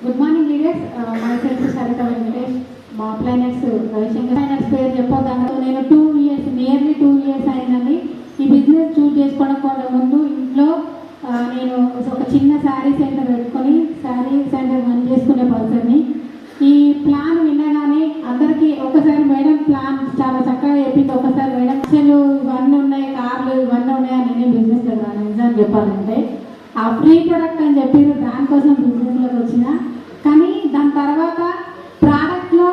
Good morning leaders. myself Sarita Venkatesh. మా planets Ravishankar planets పేరు చెప్పొద్దాను. నేను నియర్లీ 2 years అయిందండి ఈ బిజినెస్ చూస్ చేసుకోవడం ముందు. ఇంట్లో నేను ఒక చిన్న శారీ సెంటర్ పెట్టుకొని శారీ సెంటర్ రన్ చేసుకునే పర్సన్ని. ఈ ప్లాన్ వినగానే అందరికీ ఒకసారి మేడం ప్లాన్ చాలా చక్కగా చెప్పింది. ఒకసారి మేడం అసలు ఇవన్నీ ఉన్నాయి, కార్లు ఇవన్నీ ఉన్నాయని నేనే బిజినెస్ రాను నిజం చెప్పాలంటే. ఆ ఫ్రీ ప్రొడక్ట్ అని చెప్పారు, దానికోసం బిజినెస్లోకి వచ్చిన. కానీ దాని తర్వాత ప్రోడక్ట్లో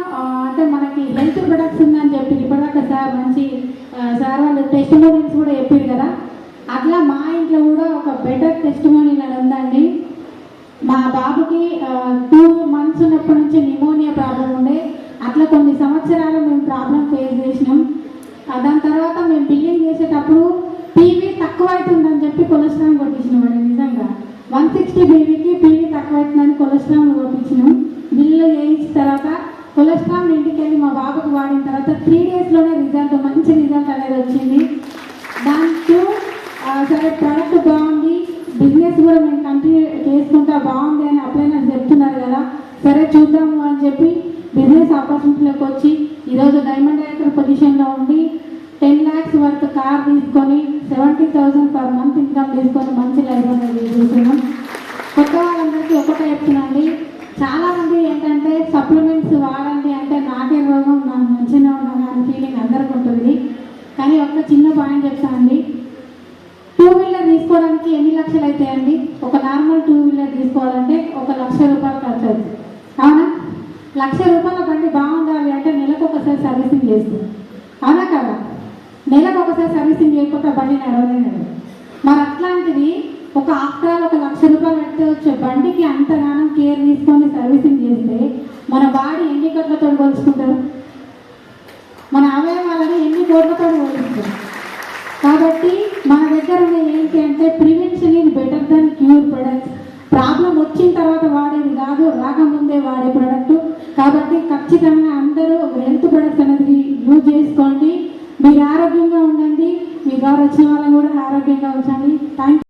అంటే మనకి హెల్త్ ప్రొడక్ట్స్ ఉందని చెప్పి ఇప్పటిదాకా సార్ మంచి సార్ వాళ్ళు టెస్టిమోనియల్స్ కూడా చెప్పారు కదా, అట్లా మా ఇంట్లో కూడా ఒక బెటర్ టెస్టిమోనియల్ అని ఉందండి. మా బాబుకి 2 months ఉన్నప్పటి నుంచి నిమోనియా ప్రాబ్లం ఉండే. అట్లా కొన్ని సంవత్సరాలు మేము ప్రాబ్లం ఫేస్ చేసినాం. దాని తర్వాత మేము బిల్లింగ్ చేసేటప్పుడు పీవీ తక్కువ అవుతుందని చెప్పి కొలెస్ట్రాల్ కొట్టించినామండి. నిజంగా 160 బీవీకి పీవీ తక్కువ అవుతుందని కొలెస్ట్రాల్ కొట్టించినాం. బిల్లు చేయించిన తర్వాత కొలెస్ట్రాల్ ఇంటికి వెళ్ళి మా బాబుకి వాడిన తర్వాత 3 daysలోనే రిజల్ట్, మంచి రిజల్ట్ అనేది వచ్చింది. దాంతో సరే ప్రోడక్ట్ బాగుంది, బిజినెస్ కూడా మేము కంటిన్యూ చేసుకుంటా బాగుంది అని అప్లైనర్స్ చెప్తున్నారు కదా, సరే చూద్దాము అని చెప్పి బిజినెస్ ఆపర్చునిటీలోకి వచ్చి ఈరోజు డైమండ్ డైరెక్టర్ పొజిషన్లో ఉండి 10 lakhs వరకు కార్ తీసుకొని 70,000 per month ఇన్కమ్ తీసుకొని మంచి లైఫ్ అనేది చూస్తున్నాం. కొత్త వాళ్ళందరికీ ఒకటే చెప్తున్నాండి, చాలామంది ఏంటంటే సప్లిమెంట్స్ వాడండి అంటే నాకే రోగం నాకు మంచిగా ఉన్నాను అని ఫీలింగ్ అందరికీ ఉంటుంది. కానీ ఒక చిన్న పాయింట్ చెప్తానండి, 2 wheeler తీసుకోవడానికి ఎన్ని లక్షలు అవుతాయండి? ఒక నార్మల్ 2 wheeler తీసుకోవాలంటే 1,00,000 రూపాయలు ఖర్చు అవుతుంది. అవునా? 1,00,000 రూపాయల బండి బాగుండాలి అంటే నెలకు ఒకసారి సర్వీసింగ్ చేస్తుంది. అవునా కదా? నెలకు ఒకసారి సర్వీసింగ్ చేయకపోతే బండి నడవలేదు. మరి అట్లాంటిది ఒక ఆఫ్టర్ ఆల్ 1,00,000 రూపాయలు పెడితే వచ్చే బండికి అంతగానం కేర్ తీసుకొని సర్వీసింగ్ చేస్తే మన బాడీ ఎన్ని కోట్లతో పోల్చుకుంటారు? మన అవయవాలని ఎన్ని కోట్లతో పోల్చుకుంటారు? కాబట్టి మన దగ్గర ఉన్నది ఏంటి అంటే prevention is better than cure products. Problem వచ్చిన తర్వాత వాడేది కాదు, రాకముందే వాడే ప్రొడక్ట్. కాబట్టి ఖచ్చితంగా అందరూ హెల్త్ ప్రొడక్ట్స్ అనేది యూజ్ చేసుకోండి. మీరు ఆరోగ్యంగా ఉండండి, మీ ద్వారా వచ్చిన వాళ్ళని కూడా ఆరోగ్యంగా ఉంచండి. Thank you.